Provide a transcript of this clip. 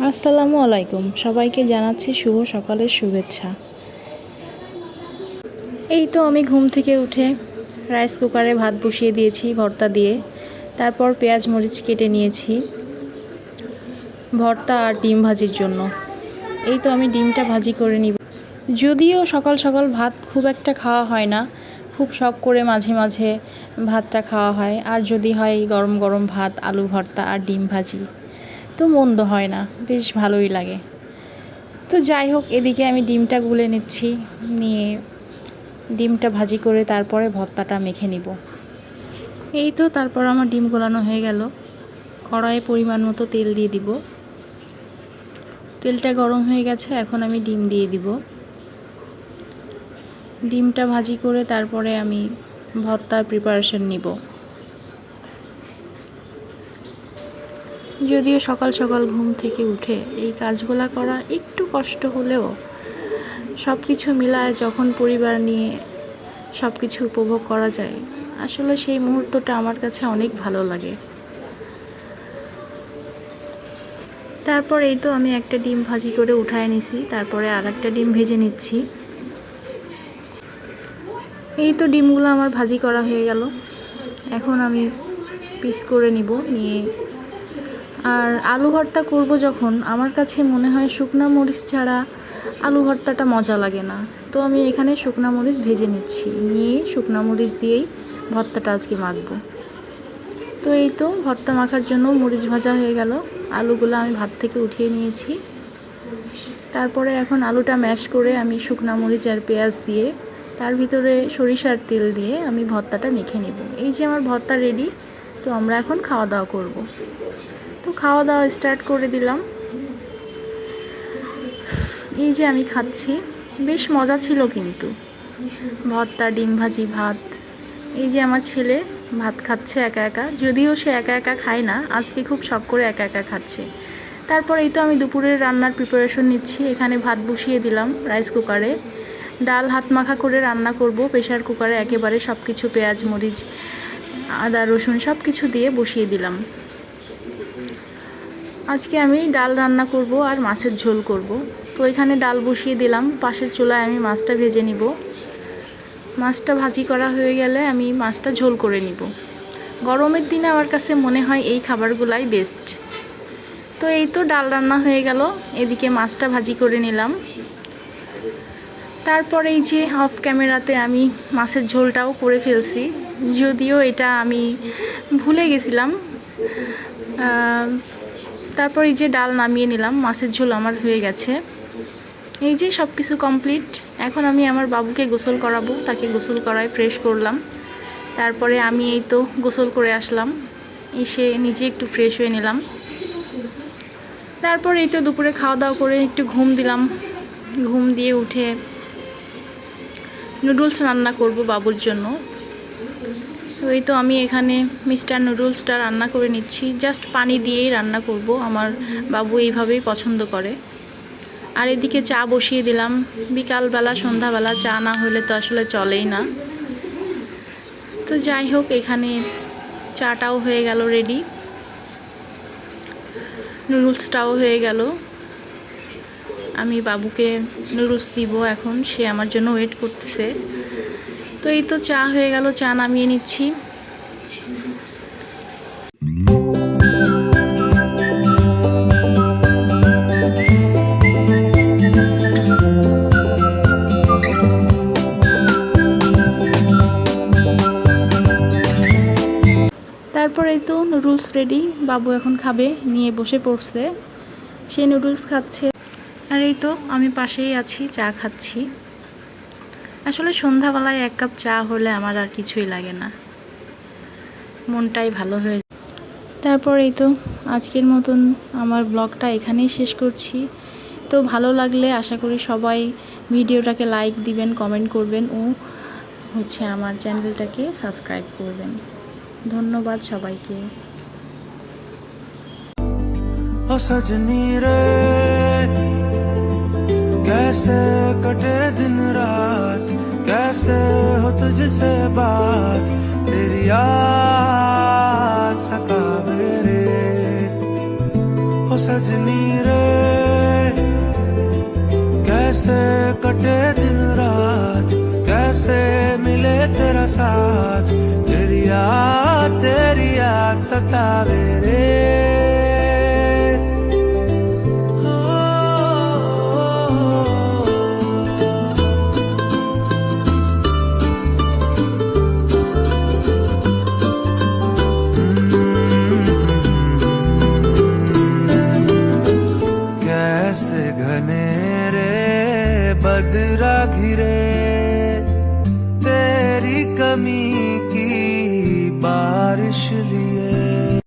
আসসালামু আলাইকুম, সবাইকে জানাচ্ছি শুভ সকালের শুভেচ্ছা। এই তো আমি ঘুম থেকে উঠে রাইস কুকারে ভাত বসিয়ে দিয়েছি ভর্তা দিয়ে। তারপর পেঁয়াজ মরিচ কেটে নিয়েছি ভর্তা আর ডিম ভাজির জন্য। এই তো আমি ডিমটা ভাজি করে নিব। যদিও সকাল সকাল ভাত খুব একটা খাওয়া হয় না, খুব শখ করে মাঝে মাঝে ভাতটা খাওয়া হয়। আর যদি হয় গরম গরম ভাত, আলু ভর্তা আর ডিম ভাজি, তো মন্দ হয় না, বেশ ভালোই লাগে। তো যাই হোক, এদিকে আমি ডিমটা গুলে নিচ্ছি, নিয়ে ডিমটা ভাজি করে তারপরে ভর্তাটা মেখে নিব। এই তো তারপর আমার ডিম গোলানো হয়ে গেল। কড়াইয়ে পরিমাণ মতো তেল দিয়ে দিব। তেলটা গরম হয়ে গেছে, এখন আমি ডিম দিয়ে দিব। ডিমটা ভাজি করে তারপরে আমি ভর্তার প্রিপারেশন নিব। যদিও সকাল সকাল ঘুম থেকে উঠে এই কাজগুলো করা একটু কষ্ট হলেও সব কিছু মিলায় যখন পরিবার নিয়ে সব কিছু উপভোগ করা যায়, আসলে সেই মুহূর্তটা আমার কাছে অনেক ভালো লাগে। তারপর এই তো আমি একটা ডিম ভাজি করে উঠায় নিছি, তারপরে আর একটা ডিম ভেজে নিচ্ছি। এই তো ডিমগুলো আমার ভাজি করা হয়ে গেল, এখন আমি পিস করে নিব নিয়ে। আর আলু ভর্তা করব যখন, আমার কাছে মনে হয় শুকনা মরিচ ছাড়া আলু ভর্তাটা মজা লাগে না। তো আমি এখানে শুকনা মরিচ ভেজে নিচ্ছি, নিয়ে শুকনা মরিচ দিয়েই ভর্তাটা আজকে মাখবো। তো এই তো ভর্তা মাখার জন্য মরিচ ভাজা হয়ে গেল, আলুগুলো আমি ভাত থেকে উঠিয়ে নিয়েছি। তারপরে এখন আলুটা ম্যাশ করে আমি শুকনা মরিচ আর পেঁয়াজ দিয়ে তার ভিতরে সরিষার তেল দিয়ে আমি ভর্তাটা মেখে নেব। এই যে আমার ভর্তা রেডি। তো আমরা এখন খাওয়া দাওয়া করব। তো খাওয়া দাওয়া স্টার্ট করে দিলাম। এই যে আমি খাচ্ছি, বেশ মজা ছিল কিন্তু। ভর্তা, ডিম ভাজি, ভাত। এই যে আমার ছেলে ভাত খাচ্ছে একা একা, যদিও সে একা একা খায় না, আজকে খুব শখ করে একা একা খাচ্ছে। তারপর এই তো আমি দুপুরের রান্নার প্রিপারেশন নিচ্ছি। এখানে ভাত বসিয়ে দিলাম রাইস কুকারে। ডাল হাত মাখা করে রান্না করব প্রেশার কুকারে, একেবারে সব কিছু পেঁয়াজ মরিচ আদা রসুন সব কিছু দিয়ে বসিয়ে দিলাম। আজকে আমি ডাল রান্না করব আর মাছের ঝোল করব। তো এখানে ডাল বসিয়ে দিলাম, পাশের চুলায় আমি মাছটা ভেজে নিব। মাছটা ভাজি করা হয়ে গেলে আমি মাছটা ঝোল করে নিব। গরমের দিনে আমার কাছে মনে হয় এই খাবারগুলাই বেস্ট। তো এই তো ডাল রান্না হয়ে গেল, এদিকে মাছটা ভাজি করে নিলাম। তারপরে এই যে অফ ক্যামেরাতে আমি মাছের ঝোলটাও করে ফেলছি, যদিও এটা আমি ভুলে গেছিলাম। তারপর এই যে ডাল নামিয়ে নিলাম, মাছের ঝোল আমার হয়ে গেছে। এই যে সব কিছু কমপ্লিট। এখন আমি আমার বাবুকে গোসল করাবো, তাকে গোসল করায় ফ্রেশ করলাম। তারপরে আমি এই তো গোসল করে আসলাম, এসে নিজে একটু ফ্রেশ হয়ে নিলাম। তারপর এই তো দুপুরে খাওয়া দাওয়া করে একটু ঘুম দিলাম। ঘুম দিয়ে উঠে নুডলস রান্না করব বাবুর জন্য। তো এই তো আমি এখানে মিস্টার নুডলসটা রান্না করে নিচ্ছি, জাস্ট পানি দিয়েই রান্না করব, আমার বাবু এইভাবেই পছন্দ করে। আর এদিকে চা বসিয়ে দিলাম। বিকালবেলা সন্ধ্যাবেলা চা না হলে তো আসলে চলেই না। তো যাই হোক, এখানে চাটাও হয়ে গেল রেডি, নুডলসটাও হয়ে গেল। আমি বাবুকে নুডলস দিব এখন, সে আমার জন্য ওয়েট করতেছে। তো এই তো চা হয়ে গেল, চা নামিয়ে নিচ্ছি। তারপর এই তো নুডলস রেডি, বাবু এখন খাবে, নিয়ে বসে পড়ছে, সে নুডলস খাচ্ছে। আর এই তো আমি পাশেই আছি, চা খাচ্ছি। আসলে সন্ধ্যাবেলায় এক কাপ চা হলে আমার আর কিছুই লাগে না, মনটাই ভালো হয়ে যায়। তারপর এই তো আজকের মতন আমার ব্লগটা এখানেই শেষ করছি। তো ভালো লাগলে আশা করি সবাই ভিডিওটাকে লাইক দিবেন, কমেন্ট করবেন ও আমার চ্যানেলটাকে সাবস্ক্রাইব করবেন। ধন্যবাদ সবাইকে। ओ सजनी रे कैसे कटे दिन रात, कैसे हो तुझसे बात, तेरी याद सतावे रे। ओ सजनी रे कैसे कटे दिन रात, कैसे मिले तेरा साथ, तेरी याद सतावे रे। कैसे घने रे बदरा घिरे, तेरी कमी की बारिश लिए।